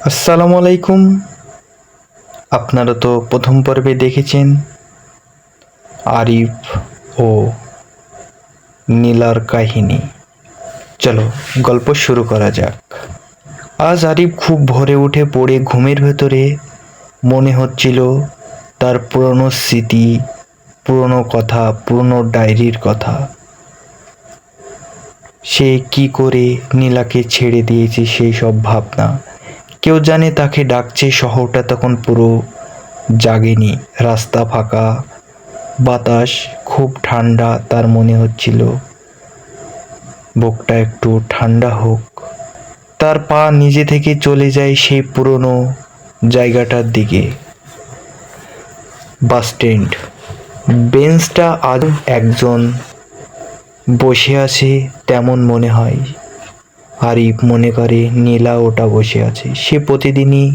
আসসালামু আলাইকুম। আপনারা তো প্রথম পর্বে দেখেছেন আরিফ ও নীলার কাহিনী। চলো গল্প শুরু করা যাক। আজ আরিফ খুব ভোরে উঠে পড়ে ঘুমের ভেতরে মনে হচ্ছিল তার পুরনো স্মৃতি, পুরনো কথা, পুরনো ডায়েরির কথা। সে কি করে নীলাকে ছেড়ে দিয়েছে সেই সব ভাবনা। কেউ জানে তাকে ডাকছে, শহরটা তখন পুরো জাগেনি। রাস্তা ফাঁকা, বাতাস খুব ঠান্ডা। তার মনে হচ্ছিল বুকটা একটু ঠান্ডা হোক। তার পা নিজে থেকে চলে যায় সেই পুরনো জায়গাটার দিকে। Bus stand. বেঞ্চটা আজ একজন বসে আছে তেমন মনে হয়। আরিফ মনে করে নীলা ওটা বসে আছে। সে প্রতিদিনই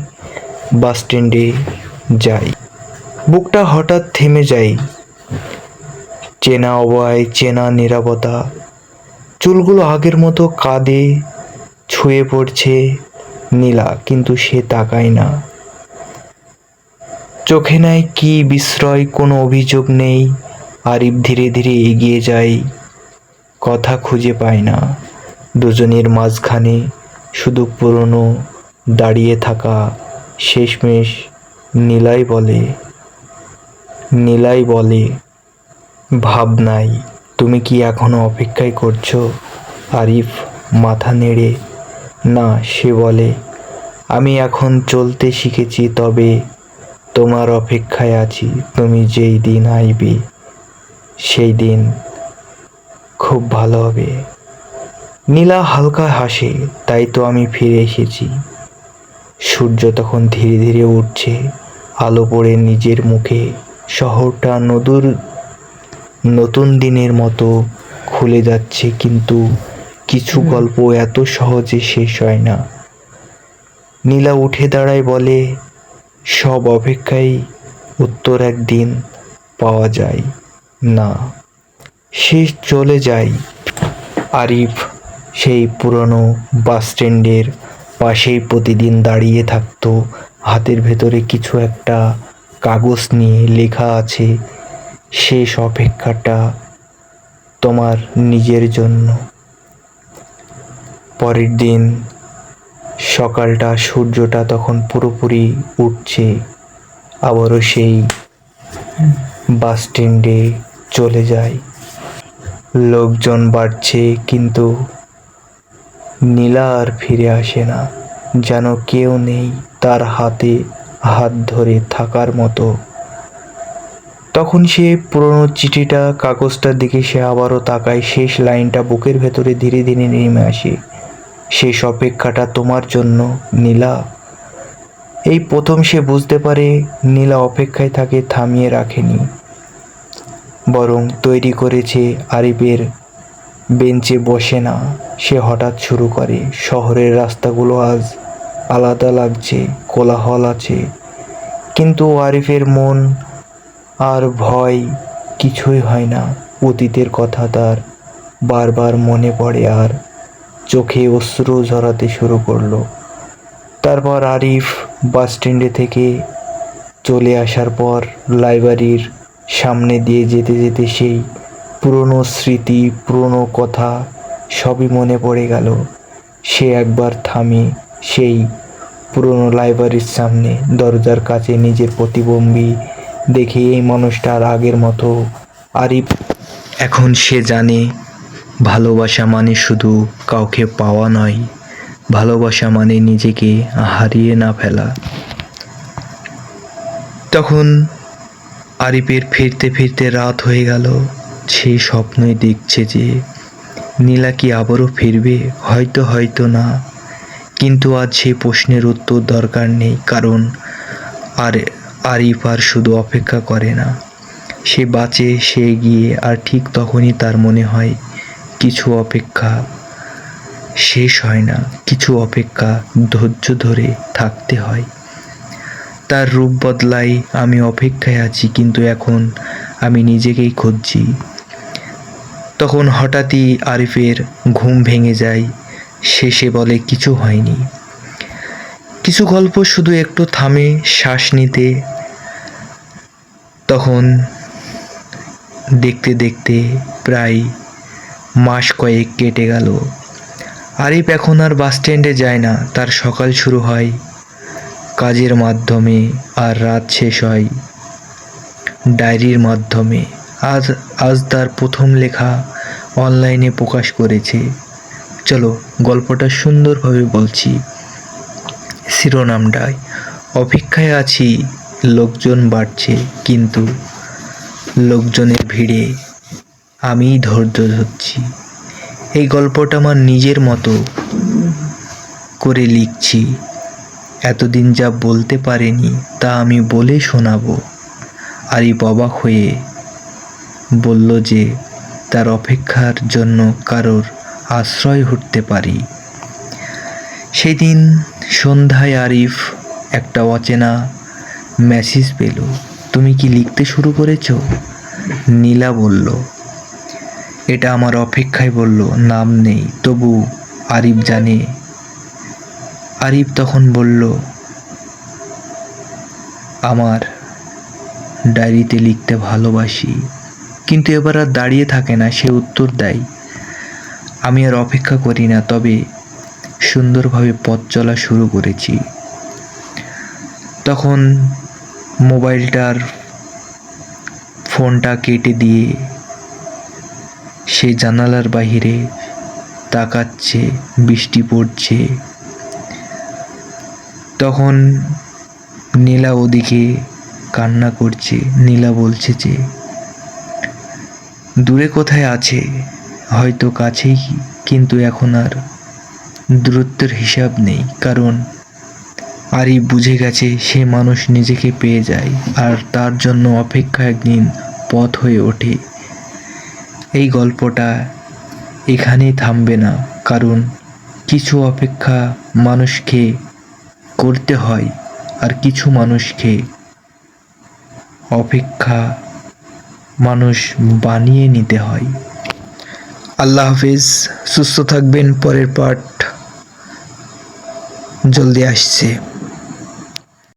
বাস স্ট্যান্ডে যায়। বুকটা হঠাৎ থেমে যায়। চেনা অবয়, চেনা নীরবতা। চুলগুলো আগের মতো কাঁধে ছুঁয়ে পড়ছে নীলা, কিন্তু সে তাকায় না। চোখে নাই কি বিস্ময়, কোনো অভিযোগ নেই। আরিফ ধীরে ধীরে এগিয়ে যায়, কথা খুঁজে পায় না। দুজনের মাঝখানে শুধু পুরনো দাঁড়িয়ে থাকা। শেষমেশ নীলাই বলে ভাবনাই, তুমি কি এখনো অপেক্ষাই করছো? আরিফ মাথা নেড়ে না। সে বলে, আমি এখন চলতে শিখেছি, তবে তোমার অপেক্ষায় আছি। তুমি যেই দিন আইবে সেই দিন খুব ভালো হবে। নীলা হালকা হাসে, তাই তো আমি ফিরে এসেছি। সূর্য তখন ধীরে ধীরে উঠছে, আলো পড়ে নিজের মুখে। শহরটা নতুন দিনের মতো খুলে যাচ্ছে, কিন্তু কিছু গল্প এত সহজে শেষ হয় না। নীলা উঠে দাঁড়ায়, বলে, সব অপেক্ষায় উত্তর একদিন পাওয়া যায় না। সে চলে যায়। আরিফ সেই পুরনো বাস স্ট্যান্ডের পাশেই প্রতিদিন দাঁড়িয়ে থাকতো। হাতের ভেতরে কিছু একটা কাগজ নিয়ে লেখা আছে, শেষ অপেক্ষাটা তোমার নিজের জন্য। পরের দিন সকালটা, সূর্যটা তখন পুরোপুরি উঠছে। আবারও সেই বাস স্ট্যান্ডে চলে যায়। লোকজন বাড়ছে, কিন্তু নীলা আর ফিরে আসে না। যেন কেউ নেই তার হাতে হাত ধরে থাকার মতো। তখন সে পুরনো চিঠিটা, কাগজটার দিকে সে আবারও তাকায়। শেষ লাইনটা বুকের ভেতরে ধীরে ধীরে নেমে আসে। শেষ অপেক্ষাটা তোমার জন্য নীলা। এই প্রথম সে বুঝতে পারে নীলা অপেক্ষায় তাকে থামিয়ে রাখেনি, বরং তৈরি করেছে। আরিফের বেঞ্চে বসে না, সে হঠাৎ শুরু করে, শহরের রাস্তাগুলো আজ আলাদা লাগছে, কোলাহল আছে, কিন্তু আরিফের মন আর ভয় কিছুই হয় না। অতীতের কথা তার বারবার মনে পড়ে, আর চোখে অশ্রু ঝরাতে শুরু করলো। তারপর আরিফ বাস স্ট্যান্ডে থেকে চলে আসার পর লাইব্রেরির সামনে দিয়ে যেতে যেতে সেই পুরনো স্মৃতি, পুরনো কথা সবই মনে পড়ে গেল। সে একবার থামে সেই পুরনো লাইব্রেরির সামনে। দরজার কাছে নিজের প্রতিবিম্ব দেখে এই মানুষটা আর আগের মতো। আরিফ এখন সে জানে, ভালোবাসা মানে শুধু কাউকে পাওয়া নয়, ভালোবাসা মানে নিজেকে হারিয়ে না ফেলা। তখন আরিফের ফিরতে ফিরতে রাত হয়ে গেল। সে স্বপ্নই দেখছে যে নীলা কি আবারও ফিরবে। হয়তো হয়তো না, কিন্তু আজ সেই প্রশ্নের উত্তর দরকার নেই, কারণ আর আরিফ আর শুধু অপেক্ষা করে না, সে বাঁচে, সে এগিয়ে। আর ঠিক তখনই তার মনে হয় কিছু অপেক্ষা শেষ হয় না, কিছু অপেক্ষা ধৈর্য ধরে থাকতে হয়। তার রূপ বদলাই, আমি অপেক্ষায় আছি, কিন্তু এখন আমি নিজেকেই খুঁজছি। তখন হঠাৎই আরিফের ঘুম ভেঙে যায়। শেষে বলে, কিছু হয়নি, কিছু গল্প শুধু একটু থামে শ্বাস নিতে। তখন দেখতে দেখতে প্রায় মাস কয়েক কেটে গেল। আরিফ এখন আর বাস স্ট্যান্ডে যায় না। তার সকাল শুরু হয় কাজের মাধ্যমে আর রাত শেষ হয় ডায়েরির মাধ্যমে। আজ আজ তার প্রথম লেখা অনলাইনে প্রকাশ করেছে। চলো গল্পটা সুন্দরভাবে বলছি। শিরোনামটায় অপেক্ষায় আছি, লোকজন বাড়ছে, কিন্তু লোকজনের ভিড়ে আমি ধৈর্য ধরছি। এই গল্পটা আমার নিজের মতো করে লিখছি। এতদিন যা বলতে পারিনি তা আমি বলে শোনাবো। আরিফ অবাক হয়ে বলল যে তার অপেক্ষার জন্য কারোর আশ্রয় হতে পারি। সেদিন সন্ধ্যায় আরিফ একটা অচেনা মেসেজ পেল। তুমি কি লিখতে শুরু করেছো? নীলা বলল। এটা আমার অপেক্ষায় বলল, নাম নেই, তবু আরিফ জানে। আরিফ তখন বলল, আমার ডায়েরিতে লিখতে ভালোবাসি। কিন্তু এবার আর দাঁড়িয়ে থাকে না, সে উত্তর দেয়, আমি আর অপেক্ষা করি না, তবে সুন্দরভাবে পথ চলা শুরু করেছি। তখন মোবাইলটার ফোনটা কেটে দিয়ে সে জানালার বাহিরে তাকাচ্ছে, বৃষ্টি পড়ছে। তখন নীলা ওদিকে কান্না করছে। নীলা বলছে যে দূরে কোথায় আছে, হয়তো কাছেই, কিন্তু এখন আর দূরত্বের হিসাব নেই। কারণ আরিফ বুঝে গেছে সে মানুষ নিজেকে পেয়ে যায়, আর তার জন্য অপেক্ষা একদিন পথ হয়ে ওঠে। এই গল্পটা এখানেই থামবে না, কারণ কিছু অপেক্ষা মানুষকে করতে হয়, আর কিছু মানুষকে অপেক্ষা মানুষ বানিয়ে নিতে হয়। আল্লাহ হাফিজ, সুস্থ থাকবেন। পরের পার্ট জলদি আসছে।